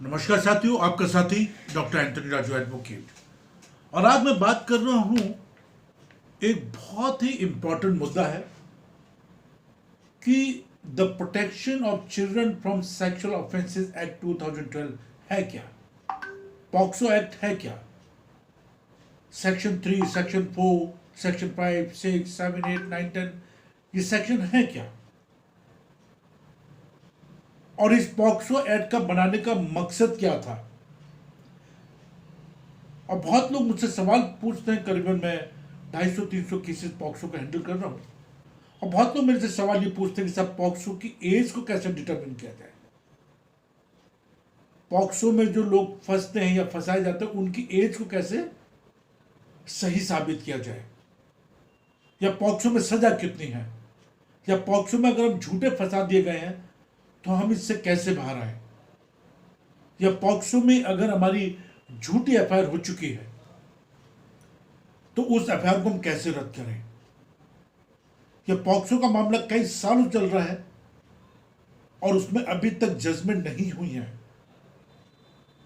नमस्कार साथियों, आपका साथी डॉक्टर एंथनी राजू एडवोकेट। और आज मैं बात कर रहा हूं, एक बहुत ही इंपॉर्टेंट मुद्दा है कि the protection of children from sexual offences act 2012 है क्या, पॉक्सो एक्ट है क्या, सेक्शन 3, सेक्शन 4, सेक्शन 5, 6, 7, 8, 9, 10 ये सेक्शन है क्या, और इस पॉक्सो एक्ट का बनाने का मकसद क्या था। और बहुत लोग मुझसे सवाल पूछते हैं, करीबन मैं 250-300 केसेस पॉक्सो का हैंडल कर रहा हूँ, और बहुत लोग मेरे से सवाल ये पूछते हैं कि साहब पॉक्सो की एज को कैसे डिटरमिन किया जाए, पॉक्सो में जो लोग फंसते हैं या फंसाए जाते हैं उनकी एज को कैसे सही साबित किया जाए, या पॉक्सो में सजा कितनी है, या पॉक्सो में अगर हम झूठे फंसा दिए गए हैं तो हम इससे कैसे बाहर आए, या पॉक्सो में अगर हमारी झूठी एफआईआर हो चुकी है तो उस एफआईआर को हम कैसे रद्द करें, या पॉक्सो का मामला कई सालों चल रहा है और उसमें अभी तक जजमेंट नहीं हुई है,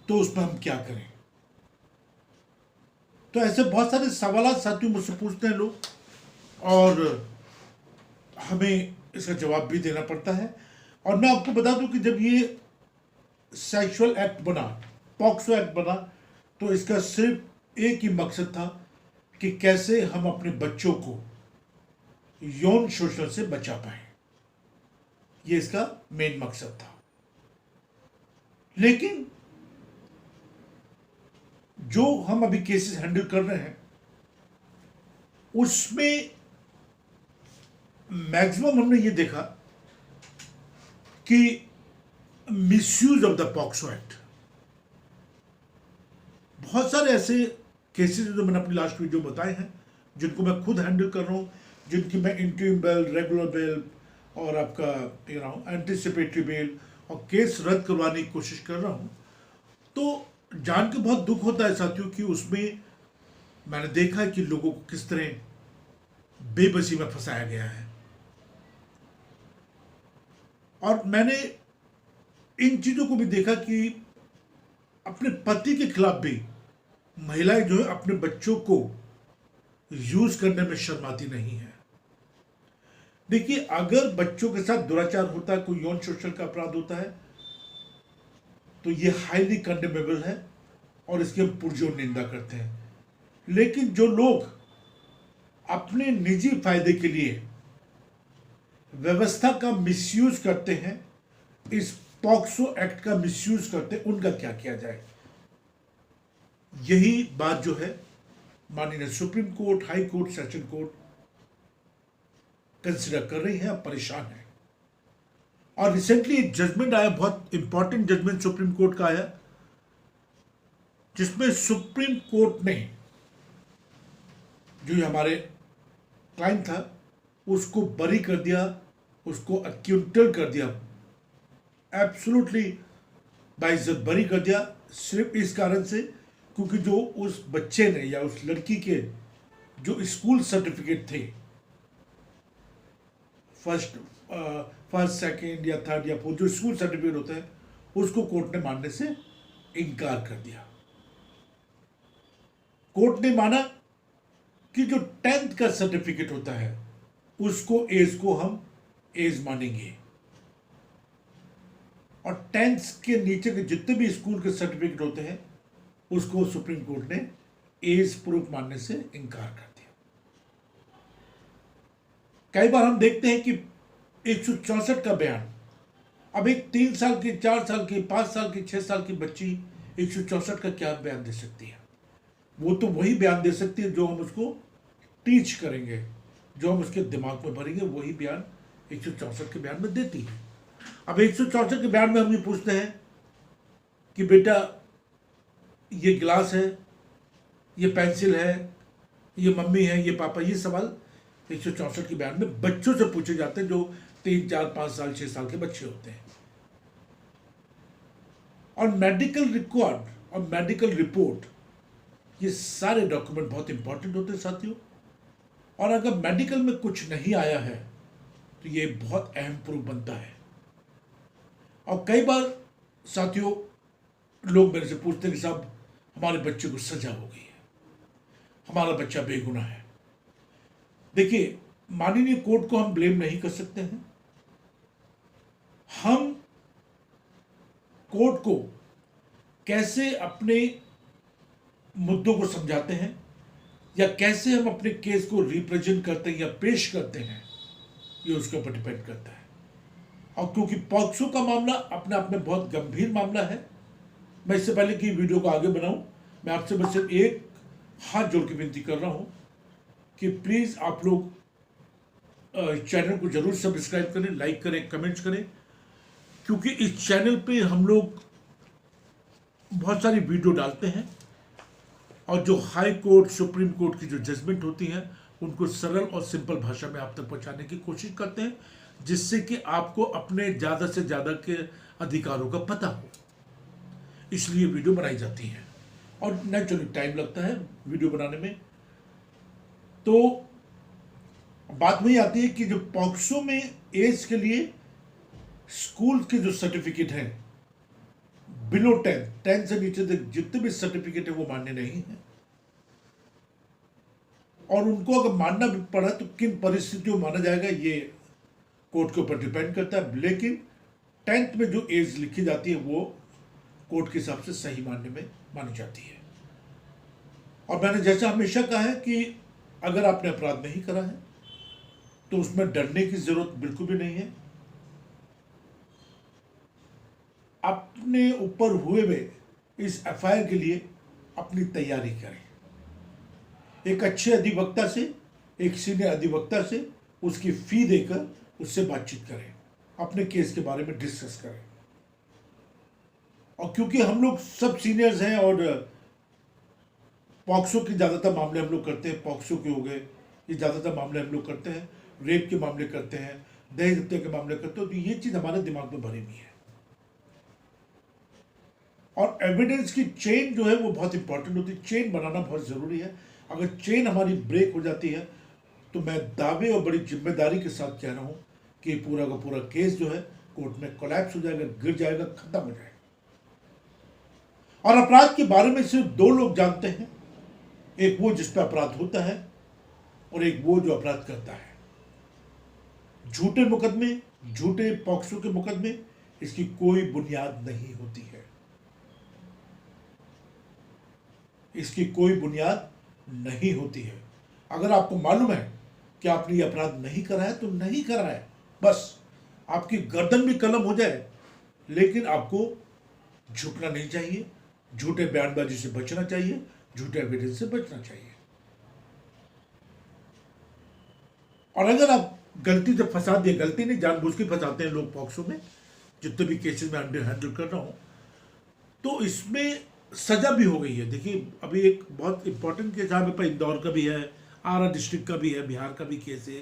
तो उसमें हम क्या करें। तो ऐसे बहुत सारे सवाल साथियों मुझसे पूछते हैं लोग, और हमें इसका जवाब भी देना पड़ता है। और मैं आपको बता दूं कि जब ये सेक्सुअल एक्ट बना, पॉक्सो एक्ट बना, तो इसका सिर्फ एक ही मकसद था कि कैसे हम अपने बच्चों को यौन शोषण से बचा पाए, ये इसका मेन मकसद था। लेकिन जो हम अभी केसेस हैंडल कर रहे हैं उसमें मैक्सिमम हमने ये देखा कि misuse of the POCSO act, बहुत सारे ऐसे केसेस जो मैंने अपनी लास्ट वीडियो बताए हैं, जिनको मैं खुद हैंडल कर रहा हूं, जिनकी मैं इंटरिम बेल, रेगुलर बेल और आपका एंटिसिपेटरी बेल और केस रद्द करवाने की कोशिश कर रहा हूं। तो जान के बहुत दुख होता है साथियों कि उसमें मैंने देखा है कि लोगों को किस तरह बेबसी में फंसाया गया है। और मैंने इन चीजों को भी देखा कि अपने पति के खिलाफ भी महिलाएं जो है अपने बच्चों को यूज करने में शर्माती नहीं है। देखिए, अगर बच्चों के साथ दुराचार होता है, कोई यौन शोषण का अपराध होता है, तो ये हाईली कंडेमेबल है और इसकी हम पुरजोर निंदा करते हैं। लेकिन जो लोग अपने निजी फायदे के लिए व्यवस्था का मिसयूज करते हैं, इस पॉक्सो एक्ट का मिसयूज करते हैं, उनका क्या किया जाए। यही बात जो है माननीय supreme court, high court, session court consider कर रही है, अब परेशान है। और रिसेंटली एक जजमेंट आया, बहुत इंपॉर्टेंट जजमेंट सुप्रीम कोर्ट का आया, जिसमें सुप्रीम कोर्ट ने जो हमारे क्लाइंट था उसको बरी कर दिया, उसको अक्यूटेड कर दिया, एब्सोल्युटली बाइज्जत बरी कर दिया, सिर्फ इस कारण से क्योंकि जो उस बच्चे ने या उस लड़की के जो स्कूल सर्टिफिकेट थे, फर्स्ट सेकंड या थर्ड या फोर्थ जो स्कूल सर्टिफिकेट होते हैं, उसको कोर्ट ने मानने से इनकार कर दिया। कोर्ट ने माना कि जो 10th का सर्टिफिकेट होता है उसको एज को हम एज मानेंगे, और 10th के नीचे के जितने भी स्कूल के सर्टिफिकेट होते हैं उसको सुप्रीम कोर्ट ने एज प्रूफ मानने से इनकार कर दिया। कई बार हम देखते हैं कि 164 का बयान, अब एक 3 साल की, 4 साल की, 5 साल की, 6 साल की बच्ची 164 का क्या बयान दे सकती है। वो तो वही बयान दे सकती है जो हम उसको टीच करेंगे, जो हम उसके दिमाग में भरेंगे, वही बयान 164 के बयान में देती है। अब 164 के बयान में हम ये पूछते हैं कि बेटा ये गिलास है, ये पेंसिल है, ये मम्मी है, ये पापा, ये सवाल 164 के बयान में बच्चों से पूछे जाते हैं जो 3, 4, 5 साल, 6 साल के बच्चे होते हैं। और मेडिकल रिकॉर्ड और मेडिकल रिपोर्ट, ये सारे डॉक्यूमेंट बहुत इंपॉर्टेंट होते हैं साथियों। और अगर मेडिकल में कुछ नहीं आया है तो ये बहुत अहम प्रूफ बनता है। और कई बार साथियों लोग मेरे से पूछते हैं कि साहब हमारे बच्चे को सजा हो गई है, हमारा बच्चा बेगुनाह है। देखिए, माननीय कोर्ट को हम ब्लेम नहीं कर सकते हैं। हम कोर्ट को कैसे अपने मुद्दों को समझाते हैं या कैसे हम अपने केस को रिप्रेजेंट करते हैं या पेश करते हैं, ये उसके ऊपर डिपेंड करता है। और क्योंकि पॉक्सो का मामला अपने आप में बहुत गंभीर मामला है, मैं इससे पहले कि वीडियो को आगे बढ़ाऊं, मैं आपसे बस सिर्फ एक हाथ जोड़ के विनती कर रहा हूं कि प्लीज़ आप लोग चैनल को जरूर सब्सक्राइब करें, लाइक करें, कमेंट्स करें, क्योंकि इस चैनल पे हम लोग बहुत सारी वीडियो डालते हैं और जो हाई कोर्ट, सुप्रीम कोर्ट की जो जजमेंट होती हैं उनको सरल और सिंपल भाषा में आप तक पहुंचाने की कोशिश करते हैं, जिससे कि आपको अपने ज़्यादा से ज़्यादा के अधिकारों का पता हो। इसलिए वीडियो बनाई जाती है और नेचुरली टाइम लगता है वीडियो बनाने में। तो बात वही आती है कि जो पॉक्सो में एज के लिए स्कूल के जो सर्टिफिकेट हैं बिलो 10 से नीचे तक जितने भी सर्टिफिकेट है वो मान्य नहीं है, और उनको अगर मानना भी पड़ा तो किन परिस्थितियों में माना जाएगा ये कोर्ट के ऊपर डिपेंड करता है। लेकिन 10th में जो एज लिखी जाती है वो कोर्ट के हिसाब से सही मानने में मानी जाती है। और मैंने जैसा हमेशा कहा है कि अगर आपने अपराध नहीं करा है तो उसमें डरने की जरूरत बिल्कुल भी नहीं है। अपने ऊपर हुए हुए इस एफआईआर के लिए अपनी तैयारी करें, एक अच्छे अधिवक्ता से, एक सीनियर अधिवक्ता से उसकी फी देकर उससे बातचीत करें, अपने केस के बारे में डिस्कस करें। और क्योंकि हम लोग सब सीनियर्स हैं और पॉक्सो के ज़्यादातर मामले हम लोग करते हैं, पॉक्सो के हो गए ये ज़्यादातर मामले हम लोग करते हैं, रेप के मामले करते हैं, दहेज हत्या के मामले करते हैं, तो ये चीज़ हमारे दिमाग में भरी हुई है। और एविडेंस की चेन जो है वो बहुत इंपॉर्टेंट होती है, चेन बनाना बहुत ज़रूरी है। अगर चेन हमारी ब्रेक हो जाती है तो मैं दावे और बड़ी जिम्मेदारी के साथ कह रहा हूँ कि पूरा का पूरा केस जो है कोर्ट में कोलैप्स हो जाएगा, गिर जाएगा, खत्म हो जाएगा। और अपराध के बारे में सिर्फ दो लोग जानते हैं, एक वो जिस पर अपराध होता है और एक वो जो अपराध करता है। झूठे मुकदमे, झूठे पॉक्सो के मुकदमे, इसकी कोई बुनियाद नहीं होती है, इसकी कोई बुनियाद नहीं होती है। अगर आपको मालूम है कि आपने ये अपराध नहीं करा है तो नहीं करा है, बस आपकी गर्दन भी कलम हो जाए, लेकिन आपको झुकना नहीं चाहिए, झूठे बयानबाजी से बचना चाहिए, झूठे एविडेंस से बचना चाहिए। और अगर आप गलती से फंसा दिए, गलती नहीं जानबूझ के फंसाते हैं लोग पॉक्सो में, जितने भी केसेस में हैंडल कर रहा हूं, तो इसमें सजा भी हो गई है। देखिए, अभी एक बहुत इंपॉर्टेंट केस यहाँ पे इंदौर का भी है, आरा डिस्ट्रिक्ट का भी है, बिहार का भी केस है,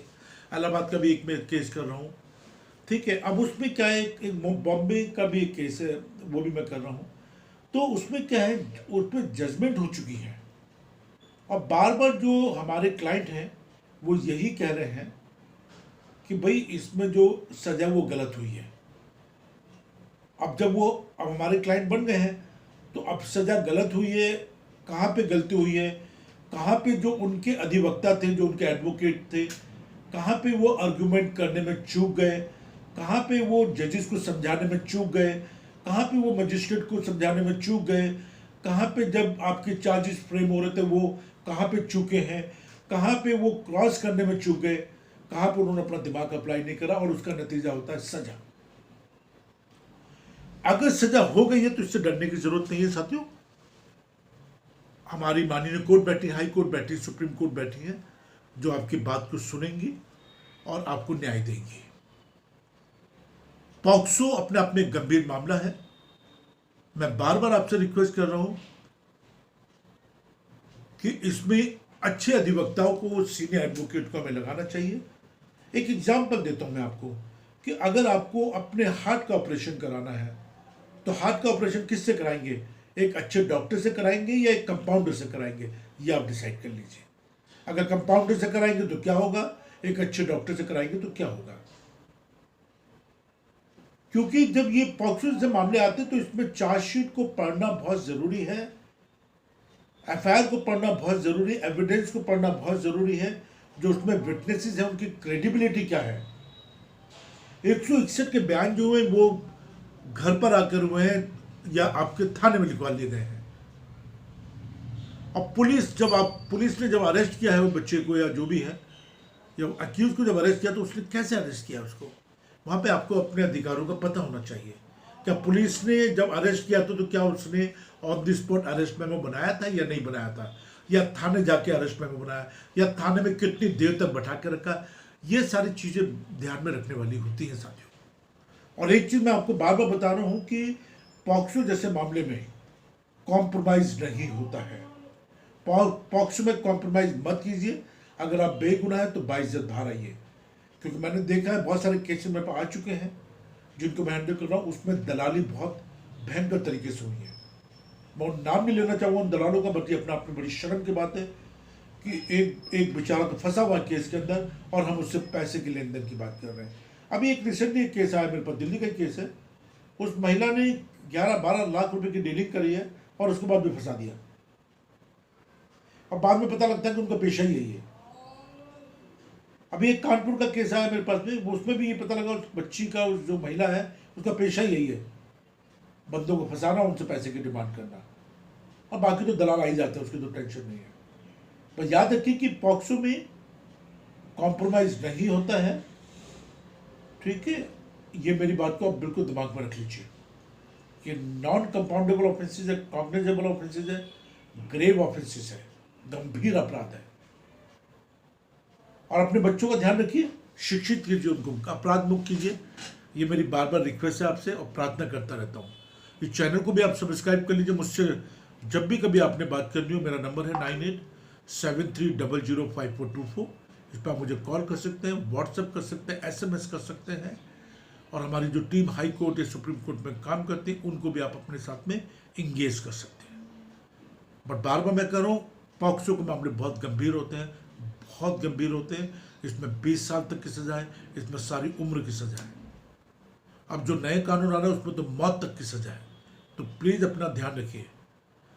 इलाहाबाद का भी एक मैं केस कर रहा हूँ, ठीक है। अब उसमें क्या है, एक बॉम्बे का भी एक केस है, वो भी मैं कर रहा हूँ। तो उसमें क्या है, उसमें जजमेंट हो चुकी है और बार बार जो हमारे क्लाइंट हैं वो यही कह रहे हैं कि भाई इसमें जो सजा वो गलत हुई है। अब जब वो अब हमारे क्लाइंट बन गए हैं तो अब सजा गलत हुई है, कहाँ पे गलती हुई है, कहाँ पे जो उनके अधिवक्ता थे, जो उनके एडवोकेट थे, कहाँ पे वो आर्गुमेंट करने में चूक गए, कहाँ पे वो जजेस को समझाने में चूक गए, कहाँ पे वो मजिस्ट्रेट को समझाने में चूक गए, कहाँ पे जब आपके चार्जेस फ्रेम हो रहे थे वो कहाँ पे चूके हैं, कहाँ पे वो क्रॉस करने में चूक गए, कहाँ पे उन्होंने अपना दिमाग अप्लाई नहीं करा, और उसका नतीजा होता है सजा। अगर सजा हो गई है तो इससे डरने की जरूरत नहीं है साथियों। हमारी माननीय कोर्ट बैठी, हाई कोर्ट बैठी, सुप्रीम कोर्ट बैठी है, जो आपकी बात को सुनेंगी और आपको न्याय देंगी। पॉक्सो अपने आप में गंभीर मामला है। मैं बार बार आपसे रिक्वेस्ट कर रहा हूं कि इसमें अच्छे अधिवक्ताओं को, सीनियर एडवोकेट को हमें लगाना चाहिए। एक एग्जाम्पल देता हूं मैं आपको कि अगर आपको अपने हार्ट का ऑपरेशन कराना है तो हार्ट का ऑपरेशन किससे कराएंगे, एक अच्छे डॉक्टर से कराएंगे या एक कंपाउंडर से कराएंगे, ये आप डिसाइड कर लीजिए। अगर कंपाउंडर से कराएंगे तो क्या होगा, एक अच्छे डॉक्टर से कराएंगे तो क्या होगा। क्योंकि जब ये पॉक्सो से मामले आते हैं तो इसमें चार्जशीट को पढ़ना बहुत ज़रूरी है, एफआईआर को पढ़ना बहुत ज़रूरी है, एविडेंस को पढ़ना बहुत ज़रूरी है, जो उसमें विटनेसेस हैं उनकी क्रेडिबिलिटी क्या है। 161 के बयान जो हुए वो घर पर आकर हुए हैं या आपके थाने में लिखवा लिए गए हैं। अब पुलिस ने जब अरेस्ट किया है वो बच्चे को या जो भी है या अक्यूज को जब अरेस्ट किया तो उसने कैसे अरेस्ट किया उसको, वहाँ पे आपको अपने अधिकारों का पता होना चाहिए। क्या पुलिस ने जब अरेस्ट किया तो क्या उसने on the spot arrest memo बनाया था या नहीं बनाया था, या थाने जाके अरेस्ट मेमो बनाया, या थाने में कितनी देर तक बैठा के रखा, ये सारी चीज़ें ध्यान में रखने वाली होती हैं साथियों। और एक चीज़ मैं आपको बार बार बता रहा हूँ कि पॉक्सो जैसे मामले में कॉम्प्रोमाइज़ नहीं होता है। पॉक्सो में कॉम्प्रोमाइज़ मत कीजिए। अगर आप बेगुनाह हैं तो बाइज्जत बाहर आइए, क्योंकि मैंने देखा है बहुत सारे केसेस मेरे पास आ चुके हैं जिनको मैं हैंडल कर रहा हूँ, उसमें दलाली बहुत भयंकर तरीके से हुई है। मैं उन नाम नहीं लेना चाहूँगा उन दलालों का, बल्कि अपने आप में बड़ी शर्म की बात है कि एक बेचारा तो फंसा हुआ केस के अंदर और हम उससे पैसे के लेन देन की बात कर रहे हैं। अभी एक रिसेंटली एक केस आया मेरे पास, दिल्ली का केस है। उस महिला ने 11-12 लाख रुपए की डीलिंग करी है और उसके बाद भी फंसा दिया। और बाद में पता लगता है कि उनका पेशा ही यही है। अभी एक कानपुर का केस आया मेरे पास में, उसमें भी ये पता लगा उस बच्ची का, उस जो महिला है उसका पेशा ही यही है, बंदों को फंसाना, उनसे पैसे की डिमांड करना, और बाकी तो दलाल आ ही जाते हैं, उसकी तो टेंशन नहीं है। पर याद रखिए कि पॉक्सो में कॉम्प्रोमाइज नहीं होता है, ठीक है। ये मेरी बात को आप बिल्कुल दिमाग में रख लीजिए कि नॉन कंपाउंडेबल ऑफेंसेस है, कॉग्निजेबल ऑफेंसेस है, ग्रेव ऑफेंसेस है, गंभीर अपराध है। और अपने बच्चों का ध्यान रखिए, शिक्षित कीजिए उनको, अपराध मुक्त कीजिए। ये मेरी बार बार रिक्वेस्ट है आपसे और प्रार्थना करता रहता हूँ। इस चैनल को भी आप सब्सक्राइब कर लीजिए। मुझसे जब भी कभी आपने बात करनी हो, मेरा नंबर है 9873005424। इस पर आप मुझे कॉल कर सकते हैं, व्हाट्सएप कर सकते हैं, SMS कर सकते हैं। और हमारी जो टीम हाई कोर्ट या सुप्रीम कोर्ट में काम करती है उनको भी आप अपने साथ में इंगेज कर सकते हैं। बट बार बार मैं कह रहा हूँ, पॉक्सो के मामले बहुत गंभीर होते हैं, बहुत गंभीर होते हैं। इसमें 20 साल तक की सजा है, इसमें सारी उम्र की सजा है। अब जो नए कानून आ रहे हैं उसमें तो मौत तक की सजा है। तो प्लीज़ अपना ध्यान रखिए,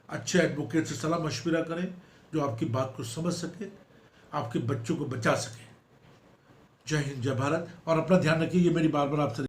अच्छे एडवोकेट से सलाह मशविरा करें जो आपकी बात को समझ सके, आपके बच्चों को बचा सके। जय हिंद, जय भारत। और अपना ध्यान रखिए, ये मेरी बार बार आपसे